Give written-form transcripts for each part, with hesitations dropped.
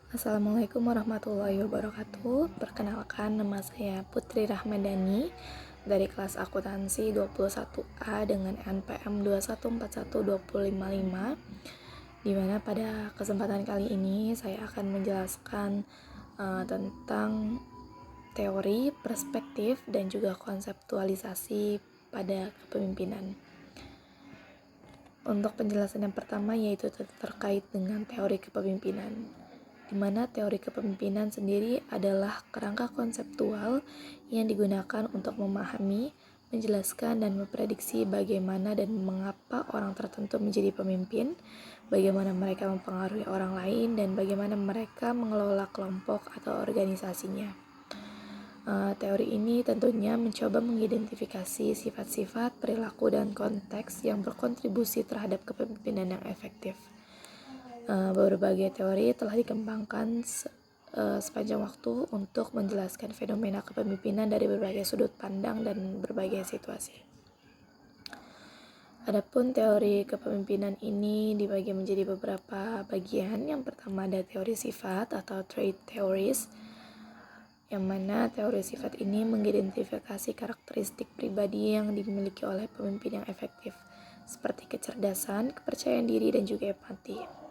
Assalamualaikum warahmatullahi wabarakatuh. Perkenalkan, nama saya Putri Rahmadani dari kelas akuntansi 21A dengan NPM 2141255, di mana pada kesempatan kali ini saya akan menjelaskan tentang teori, perspektif, dan juga konseptualisasi pada kepemimpinan. Untuk penjelasan yang pertama yaitu terkait dengan teori kepemimpinan, di mana teori kepemimpinan sendiri adalah kerangka konseptual yang digunakan untuk memahami, menjelaskan, dan memprediksi bagaimana dan mengapa orang tertentu menjadi pemimpin, bagaimana mereka mempengaruhi orang lain, dan bagaimana mereka mengelola kelompok atau organisasinya. Teori ini tentunya mencoba mengidentifikasi sifat-sifat, perilaku, dan konteks yang berkontribusi terhadap kepemimpinan yang efektif. Berbagai teori telah dikembangkan sepanjang waktu untuk menjelaskan fenomena kepemimpinan dari berbagai sudut pandang dan berbagai situasi. Adapun teori kepemimpinan ini dibagi menjadi beberapa bagian. Yang pertama ada teori sifat atau trait theories, yang mana teori sifat ini mengidentifikasi karakteristik pribadi yang dimiliki oleh pemimpin yang efektif, seperti kecerdasan, kepercayaan diri, dan juga empati.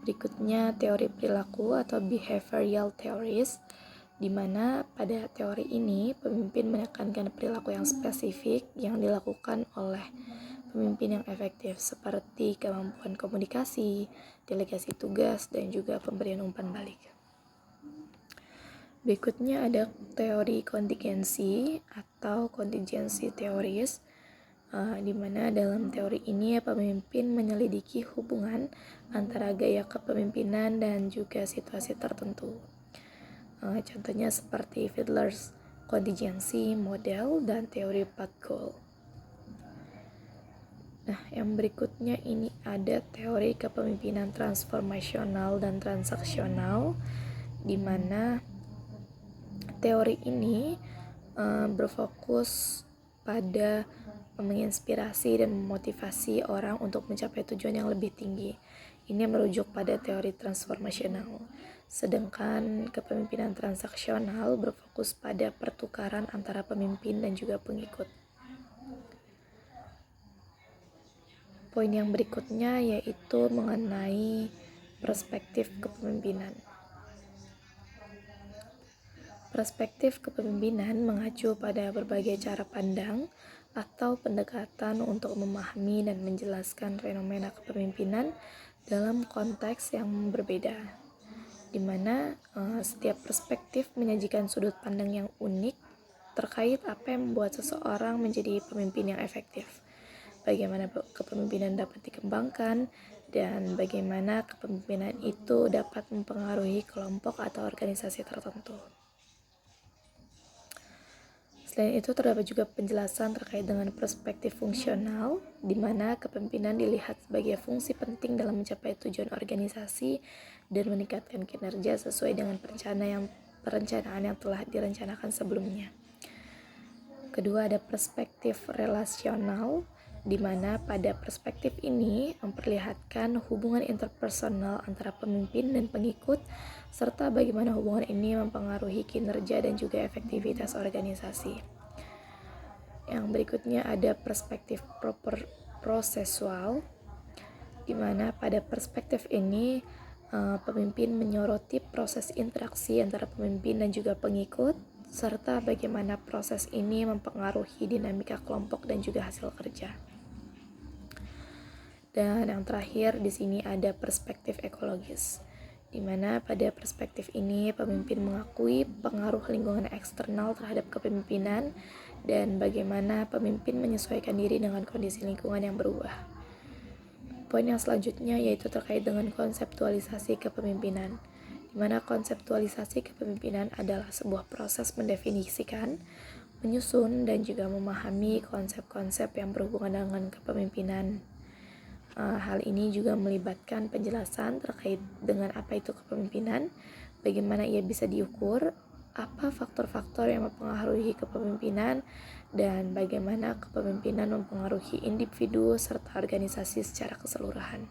Berikutnya teori perilaku atau behavioral theories, di mana pada teori ini pemimpin menekankan perilaku yang spesifik yang dilakukan oleh pemimpin yang efektif, seperti kemampuan komunikasi, delegasi tugas, dan juga pemberian umpan balik. Berikutnya ada teori kontingensi atau contingency theories, di mana dalam teori ini pemimpin menyelidiki hubungan antara gaya kepemimpinan dan juga situasi tertentu. Contohnya seperti Fiedler's contingency model dan teori path goal. Nah, yang berikutnya ini ada teori kepemimpinan transformasional dan transaksional, di mana teori ini berfokus pada menginspirasi dan memotivasi orang untuk mencapai tujuan yang lebih tinggi. Ini merujuk pada teori transformasional. Sedangkan kepemimpinan transaksional berfokus pada pertukaran antara pemimpin dan juga pengikut. Poin yang berikutnya yaitu mengenai perspektif kepemimpinan. Perspektif kepemimpinan mengacu pada berbagai cara pandang atau pendekatan untuk memahami dan menjelaskan fenomena kepemimpinan dalam konteks yang berbeda, di mana setiap perspektif menyajikan sudut pandang yang unik terkait apa yang membuat seseorang menjadi pemimpin yang efektif, bagaimana kepemimpinan dapat dikembangkan, dan bagaimana kepemimpinan itu dapat mempengaruhi kelompok atau organisasi tertentu. Selain itu, terdapat juga penjelasan terkait dengan perspektif fungsional, di mana kepemimpinan dilihat sebagai fungsi penting dalam mencapai tujuan organisasi dan meningkatkan kinerja sesuai dengan perencanaan yang telah direncanakan sebelumnya. Kedua, ada perspektif relasional, di mana pada perspektif ini memperlihatkan hubungan interpersonal antara pemimpin dan pengikut, serta bagaimana hubungan ini mempengaruhi kinerja dan juga efektivitas organisasi. Yang berikutnya ada perspektif prosesual, di mana pada perspektif ini pemimpin menyoroti proses interaksi antara pemimpin dan juga pengikut, serta bagaimana proses ini mempengaruhi dinamika kelompok dan juga hasil kerja. Dan yang terakhir di sini ada perspektif ekologis, di mana pada perspektif ini pemimpin mengakui pengaruh lingkungan eksternal terhadap kepemimpinan dan bagaimana pemimpin menyesuaikan diri dengan kondisi lingkungan yang berubah. Poin yang selanjutnya yaitu terkait dengan konseptualisasi kepemimpinan, di mana konseptualisasi kepemimpinan adalah sebuah proses mendefinisikan, menyusun, dan juga memahami konsep-konsep yang berhubungan dengan kepemimpinan. Hal ini juga melibatkan penjelasan terkait dengan apa itu kepemimpinan, bagaimana ia bisa diukur, apa faktor-faktor yang mempengaruhi kepemimpinan, dan bagaimana kepemimpinan mempengaruhi individu serta organisasi secara keseluruhan.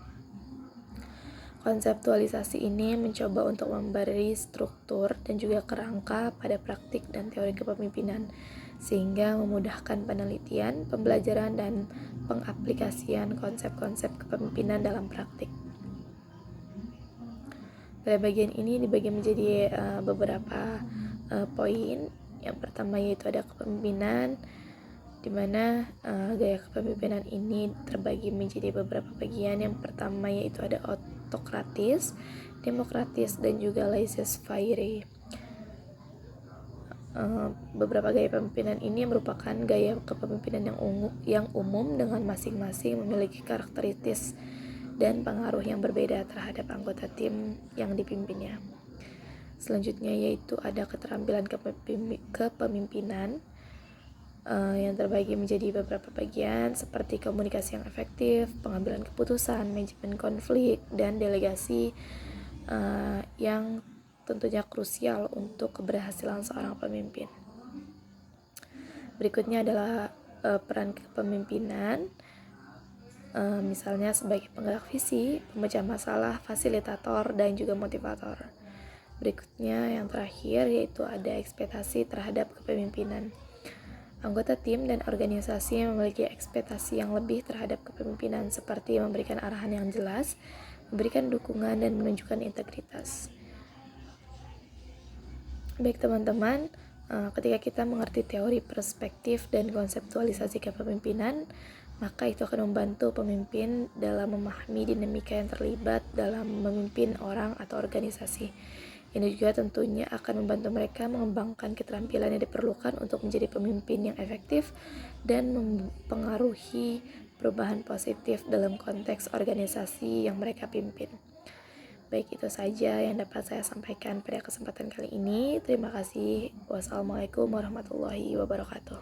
Konseptualisasi ini mencoba untuk memberi struktur dan juga kerangka pada praktik dan teori kepemimpinan, sehingga memudahkan penelitian, pembelajaran, dan pengaplikasian konsep-konsep kepemimpinan dalam praktik. Pada bagian ini dibagi menjadi beberapa poin. Yang pertama yaitu ada kepemimpinan, di mana gaya kepemimpinan ini terbagi menjadi beberapa bagian. Yang pertama yaitu ada autokratis, demokratis, dan juga laissez-faire. Beberapa gaya kepemimpinan ini merupakan gaya kepemimpinan yang umum dengan masing-masing memiliki karakteristik dan pengaruh yang berbeda terhadap anggota tim yang dipimpinnya. Selanjutnya yaitu ada keterampilan kepemimpinan yang terbagi menjadi beberapa bagian seperti komunikasi yang efektif, pengambilan keputusan, manajemen konflik, dan delegasi yang tentunya krusial untuk keberhasilan seorang pemimpin. Berikutnya adalah peran kepemimpinan, misalnya sebagai penggerak visi, pemecah masalah, fasilitator, dan juga motivator. Berikutnya yang terakhir yaitu ada ekspektasi terhadap kepemimpinan. Anggota tim dan organisasi memiliki ekspektasi yang lebih terhadap kepemimpinan, seperti memberikan arahan yang jelas, memberikan dukungan, dan menunjukkan integritas. Baik teman-teman, ketika kita mengerti teori perspektif dan konseptualisasi kepemimpinan, maka itu akan membantu pemimpin dalam memahami dinamika yang terlibat dalam memimpin orang atau organisasi. Ini juga tentunya akan membantu mereka mengembangkan keterampilan yang diperlukan untuk menjadi pemimpin yang efektif dan mempengaruhi perubahan positif dalam konteks organisasi yang mereka pimpin. Baik, itu saja yang dapat saya sampaikan pada kesempatan kali ini. Terima kasih. Wassalamualaikum warahmatullahi wabarakatuh.